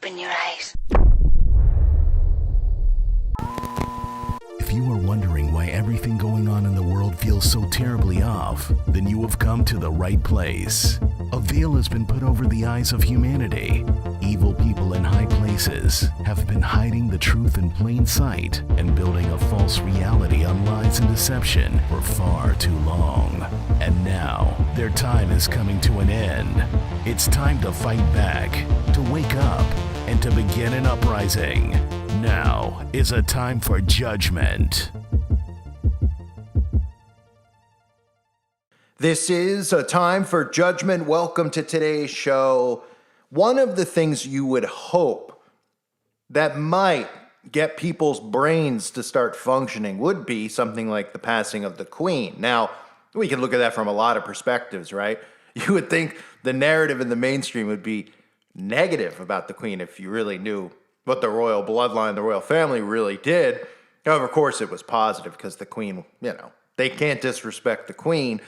Open your eyes. If you are wondering why everything going on in the world feels so terribly off, then you have come to the right place. A veil has been put over the eyes of humanity. Evil people in high places have been hiding the truth in plain sight and building a false reality on lies and deception for far too long. And now, their time is coming to an end. It's time to fight back, to wake up, and to begin an uprising. Now is a time for judgment. This is a time for judgment. Welcome to today's show. One of the things you would hope that might get people's brains to start functioning would be something like the passing of the Queen. Now, we can look at that from a lot of perspectives, right? You would think the narrative in the mainstream would be negative about the Queen if you really knew what the royal bloodline, the royal family really did. However, of course, it was positive because the Queen, they can't disrespect the Queen.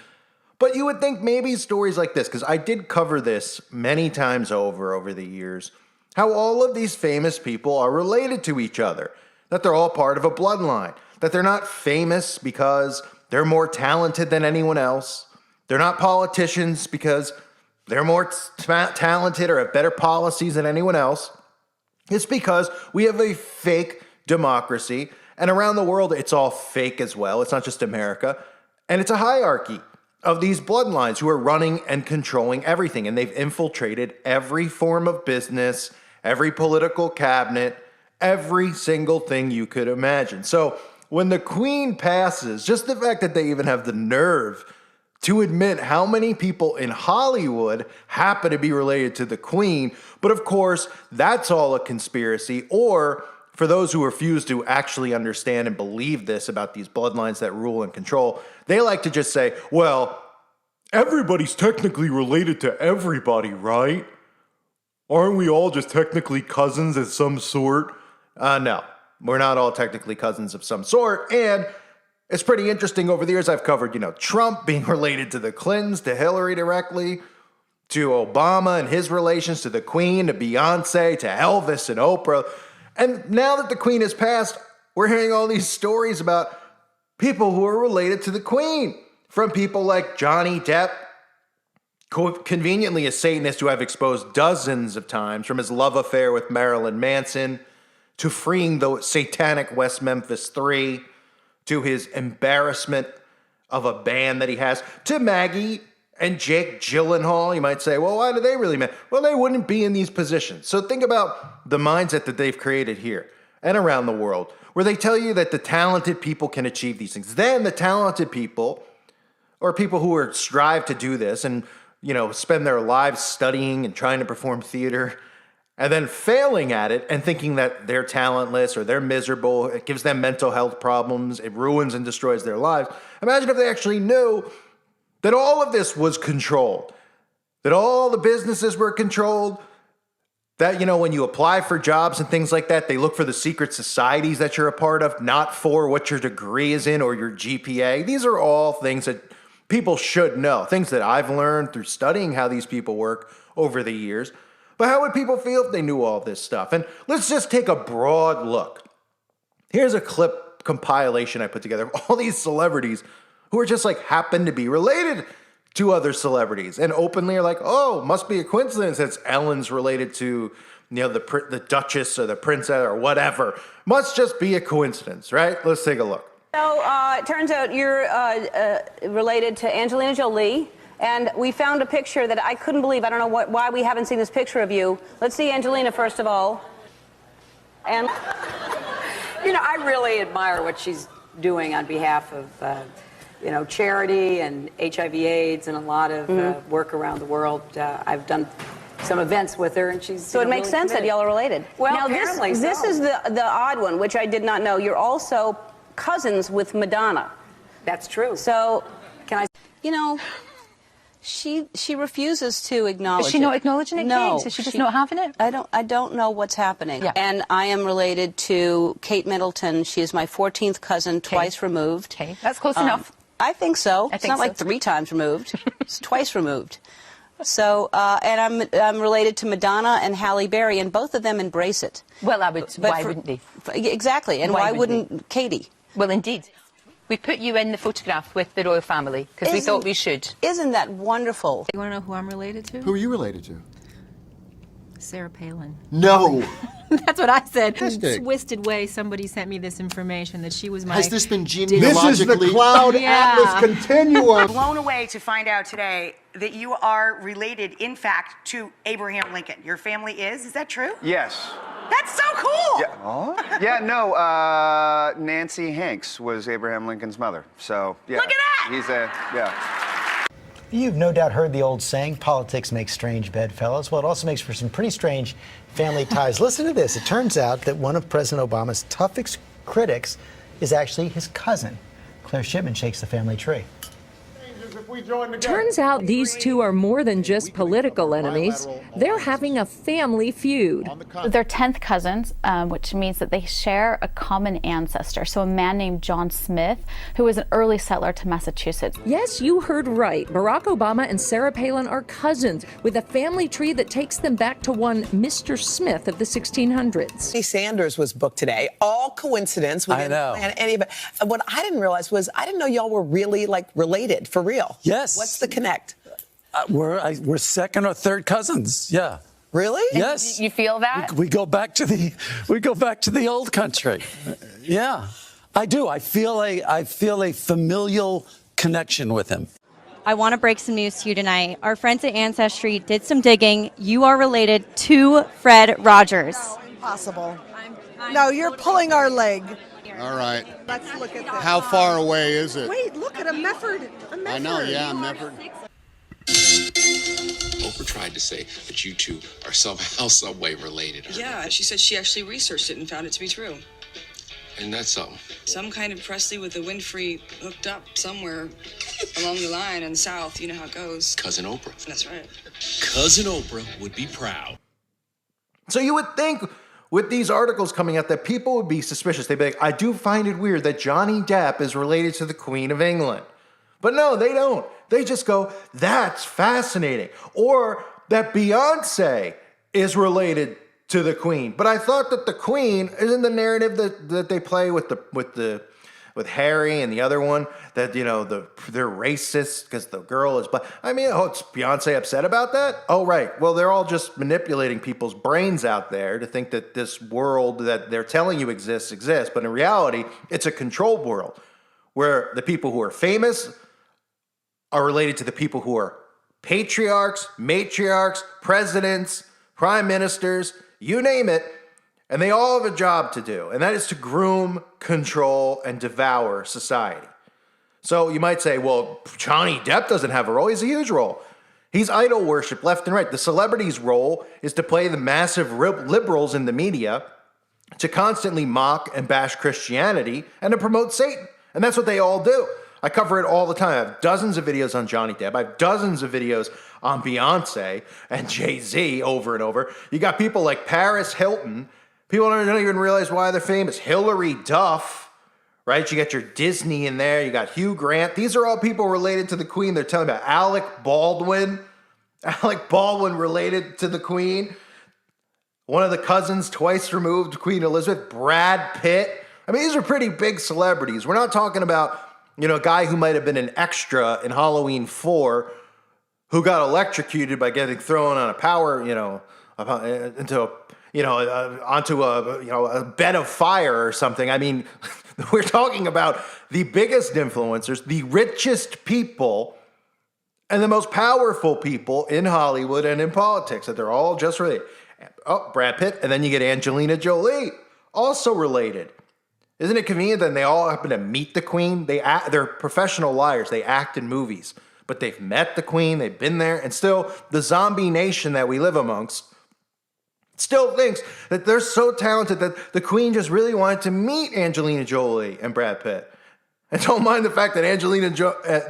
But you would think maybe stories like this, because I did cover this many times over the years, how all of these famous people are related to each other, that they're all part of a bloodline, that they're not famous because they're more talented than anyone else. They're not politicians because they're more talented or have better policies than anyone else. It's because we have a fake democracy, and around the world, it's all fake as well. It's not just America, and it's a hierarchy of these bloodlines who are running and controlling everything, and they've infiltrated every form of business, every political cabinet, every single thing you could imagine. So when the Queen passes, just the fact that they even have the nerve to admit how many people in Hollywood happen to be related to the Queen, but of course, that's all a conspiracy, or for those who refuse to actually understand and believe this about these bloodlines that rule and control, they like to just say, well, everybody's technically related to everybody, right? Aren't we all just technically cousins of some sort? No, we're not all technically cousins of some sort. And it's pretty interesting over the years I've covered, Trump being related to the Clintons, to Hillary directly, to Obama and his relations to the Queen, to Beyonce, to Elvis and Oprah. And now that the Queen has passed, we're hearing all these stories about people who are related to the Queen, from people like Johnny Depp, conveniently a Satanist who I've exposed dozens of times, from his love affair with Marilyn Manson, to freeing the satanic West Memphis 3, to his embarrassment of a band that he has, to Maggie and Jake Gyllenhaal. You might say, well, why do they really matter? Well, they wouldn't be in these positions. So think about the mindset that they've created here and around the world, where they tell you that the talented people can achieve these things. Then the talented people, or people who strive to do this and, spend their lives studying and trying to perform theater, and then failing at it and thinking that they're talentless or they're miserable, it gives them mental health problems, it ruins and destroys their lives. Imagine if they actually knew that all of this was controlled, that all the businesses were controlled, that, when you apply for jobs and things like that, they look for the secret societies that you're a part of, not for what your degree is in or your GPA. These are all things that people should know, things that I've learned through studying how these people work over the years. But how would people feel if they knew all this stuff? And let's just take a broad look. Here's a clip compilation I put together of all these celebrities who are just happen to be related to other celebrities and openly are like, oh, must be a coincidence that Ellen's related to, the Duchess or the Princess or whatever. Must just be a coincidence, right? Let's take a look. So it turns out you're related to Angelina Jolie. And we found a picture that I couldn't believe. I don't know why we haven't seen this picture of you. Let's see Angelina first of all. And I really admire what she's doing on behalf of, charity and HIV/AIDS and a lot of work around the world. I've done some events with her, and she's so it makes sense that y'all are related. Well, now apparently this is the odd one, which I did not know. You're also cousins with Madonna. That's true. So can I? She refuses to acknowledge it. Is she not acknowledging it, No. Kate? Is she just not having it? I don't know what's happening. Yeah. And I am related to Kate Middleton. She is my 14th cousin, twice removed. Okay, that's close enough. I think so. I It's think not like so. 3 times removed. It's twice removed. So, and I'm related to Madonna and Halle Berry, and both of them embrace it. Well, why wouldn't they? Exactly, and why wouldn't Katie? Well, indeed. We put you in the photograph with the royal family because we thought we should. Isn't that wonderful? You want to know who I'm related to? Who are you related to? Sarah Palin. No. That's what I said. In a Fantastic. twisted way, somebody sent me this information that she was my... Has this been genealogically... This is the Cloud Yeah. Atlas Continuum. Blown away to find out today that you are related, in fact, to Abraham Lincoln. Your family is that true? Yes. That's so cool! Yeah. Yeah, no, Nancy Hanks was Abraham Lincoln's mother. So, yeah. Look at that! He's yeah. You've no doubt heard the old saying, politics makes strange bedfellows. Well, it also makes for some pretty strange family ties. Listen to this. It turns out that one of President Obama's toughest critics is actually his cousin. Claire Shipman shakes the family tree. Turns out these two are more than just political enemies. They're having a family feud. They're 10th cousins, which means that they share a common ancestor. So a man named John Smith, who was an early settler to Massachusetts. Yes, you heard right. Barack Obama and Sarah Palin are cousins with a family tree that takes them back to one Mr. Smith of the 1600s. Bernie Sanders was booked today. All coincidence. We didn't plan any of it. What I didn't realize was I didn't know y'all were really related for real. Yes. What's the connect? We're second or third cousins. Yeah. Really? Yes. You feel that? We go back to the old country. Yeah. I do. I feel a familial connection with him. I want to break some news to you tonight. Our friends at Ancestry did some digging. You are related to Fred Rogers. Impossible. No, you're pulling our leg. All right. Let's look at this. How far away is it? Wait, look at a Mefford. I know, yeah, Mefford. Oprah tried to say that you two are somehow, some way related. Yeah, she said she actually researched it and found it to be true. And that's something. Some kind of Presley with a Winfrey hooked up somewhere along the line in the South. You know how it goes. Cousin Oprah. That's right. Cousin Oprah would be proud. So you would think with these articles coming out that people would be suspicious. They'd be like, I do find it weird that Johnny Depp is related to the Queen of England. But no, they don't. They just go, that's fascinating. Or that Beyonce is related to the Queen. But I thought that the Queen isn't the narrative that they play with Harry and the other one, that, you know, they're racist because the girl is black. I mean, it's Beyonce upset about that? Oh, right. Well, they're all just manipulating people's brains out there to think that this world that they're telling you exists. But in reality, it's a controlled world where the people who are famous are related to the people who are patriarchs, matriarchs, presidents, prime ministers, you name it. And they all have a job to do, and that is to groom, control, and devour society. So you might say, well, Johnny Depp doesn't have a role. He's a huge role. He's idol worship left and right. The celebrity's role is to play the massive liberals in the media, to constantly mock and bash Christianity, and to promote Satan. And that's what they all do. I cover it all the time. I have dozens of videos on Johnny Depp. I have dozens of videos on Beyonce and Jay-Z over and over. You got people like Paris Hilton. People don't even realize why they're famous. Hillary Duff, right? You got your Disney in there. You got Hugh Grant. These are all people related to the Queen. They're telling about Alec Baldwin. Alec Baldwin related to the Queen. One of the cousins twice removed, Queen Elizabeth. Brad Pitt. I mean, these are pretty big celebrities. We're not talking about, you know, a guy who might have been an extra in Halloween 4 who got electrocuted by getting thrown on a power, you know, into a, you know, onto a, you know, a bed of fire or something. I mean, we're talking about the biggest influencers, the richest people, and the most powerful people in Hollywood and in politics, that they're all just related. Oh, Brad Pitt, and then you get Angelina Jolie, also related. Isn't it convenient that they all happen to meet the Queen? They're professional liars. They act in movies, but they've met the Queen. They've been there, and still the zombie nation that we live amongst still thinks that they're so talented that the Queen just really wanted to meet Angelina Jolie and Brad Pitt. And don't mind the fact that Angelina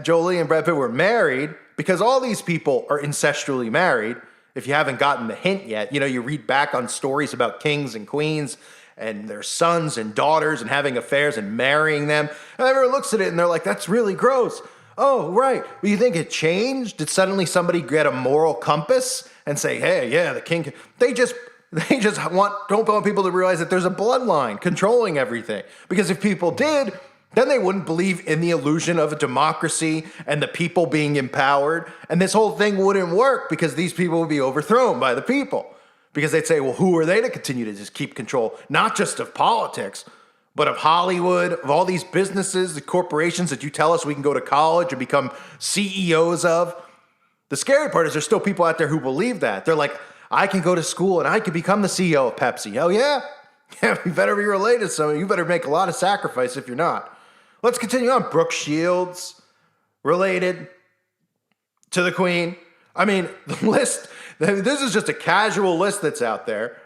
Jolie and Brad Pitt were married, because all these people are incestually married. If you haven't gotten the hint yet, you know, you read back on stories about kings and queens and their sons and daughters and having affairs and marrying them. And everyone looks at it and they're like, that's really gross. Oh, right. Well, you think it changed? Did suddenly somebody get a moral compass and say, hey, yeah, the king? They just don't want people to realize that there's a bloodline controlling everything. Because if people did, then they wouldn't believe in the illusion of a democracy and the people being empowered. And this whole thing wouldn't work because these people would be overthrown by the people. Because they'd say, well, who are they to continue to just keep control, not just of politics, but of Hollywood, of all these businesses, the corporations that you tell us we can go to college and become CEOs of. The scary part is there's still people out there who believe that. They're like, I can go to school and I could become the CEO of Pepsi. Oh, yeah? Yeah, you better be related to someone. You better make a lot of sacrifice if you're not. Let's continue on. Brooke Shields, related to the Queen. I mean, the list, this is just a casual list that's out there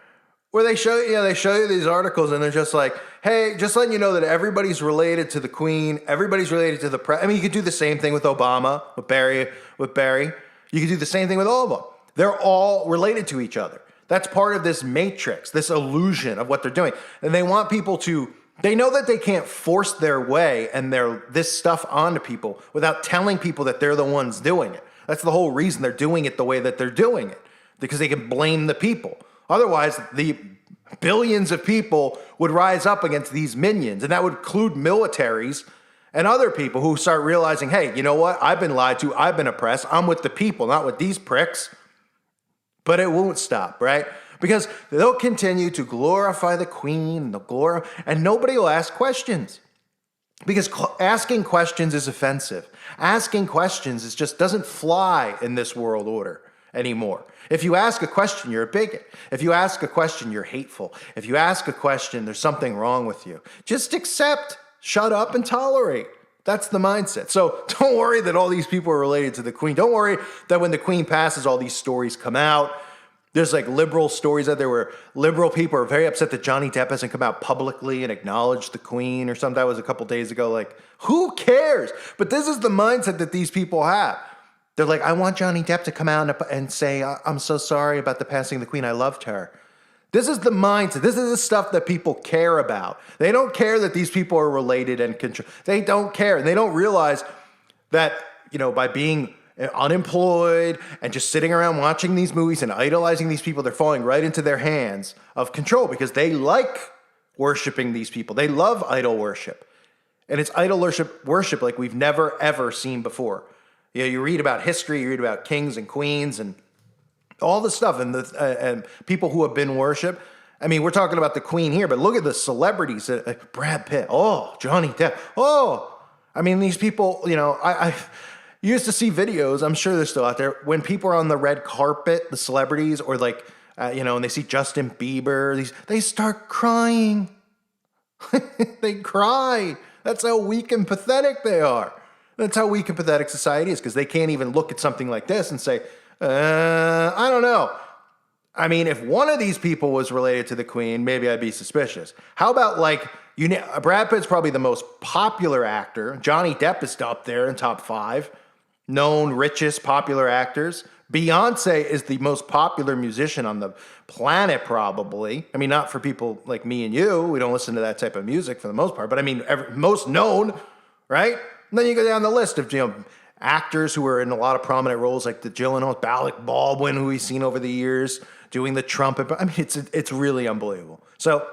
where they show you these articles and they're just like, hey, just letting you know that everybody's related to the Queen. Everybody's related to the president. I mean, you could do the same thing with Obama, with Barry. You could do the same thing with all of them. They're all related to each other. That's part of this matrix, this illusion of what they're doing. And they want people to, they know that they can't force their way and this stuff onto people without telling people that they're the ones doing it. That's the whole reason they're doing it the way that they're doing it, because they can blame the people. Otherwise, the billions of people would rise up against these minions, and that would include militaries and other people who start realizing, hey, you know what? I've been lied to. I've been oppressed. I'm with the people, not with these pricks. But it won't stop, right? Because they'll continue to glorify the Queen, and nobody will ask questions. Because asking questions is offensive. Asking questions just doesn't fly in this world order anymore. If you ask a question, you're a bigot. If you ask a question, you're hateful. If you ask a question, there's something wrong with you. Just accept, shut up, and tolerate. That's the mindset. So don't worry that all these people are related to the Queen. Don't worry that when the Queen passes, all these stories come out. There's like liberal stories out there where liberal people are very upset that Johnny Depp hasn't come out publicly and acknowledged the Queen or something. That was a couple days ago. Like, who cares? But this is the mindset that these people have. They're like, I want Johnny Depp to come out and say, I'm so sorry about the passing of the Queen. I loved her. This is the mindset. This is the stuff that people care about. They don't care that these people are related and control. They don't care. And they don't realize that, by being unemployed and just sitting around watching these movies and idolizing these people, they're falling right into their hands of control because they like worshiping these people. They love idol worship. And it's idol worship like we've never, ever seen before. You read about history, you read about kings and queens and all this stuff and people who have been worshipped. I mean, we're talking about the Queen here, but look at the celebrities. Brad Pitt. Oh, Johnny Depp. Oh, I mean, these people, I used to see videos, I'm sure they're still out there, when people are on the red carpet, the celebrities, or and they see Justin Bieber, they start crying. They cry. That's how weak and pathetic they are. That's how weak and pathetic society is, because they can't even look at something like this and say, I don't know. I mean, if one of these people was related to the Queen, maybe I'd be suspicious. How about Brad Pitt's probably the most popular actor. Johnny Depp is up there in top 5. Known, richest, popular actors. Beyonce is the most popular musician on the planet, probably. I mean, not for people like me and you. We don't listen to that type of music for the most part. But I mean, most known, right? And then you go down the list of actors who are in a lot of prominent roles, like the Gyllenhaal, Alec Baldwin, who we've seen over the years doing the trumpet. I mean, it's really unbelievable. So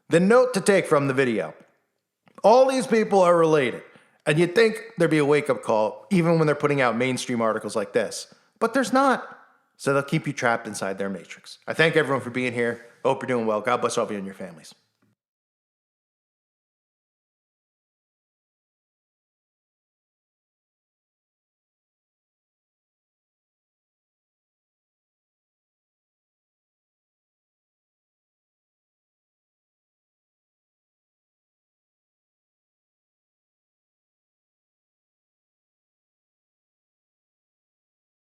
the note to take from the video: all these people are related. And you'd think there'd be a wake-up call, even when they're putting out mainstream articles like this. But there's not. So they'll keep you trapped inside their matrix. I thank everyone for being here. Hope you're doing well. God bless all of you and your families.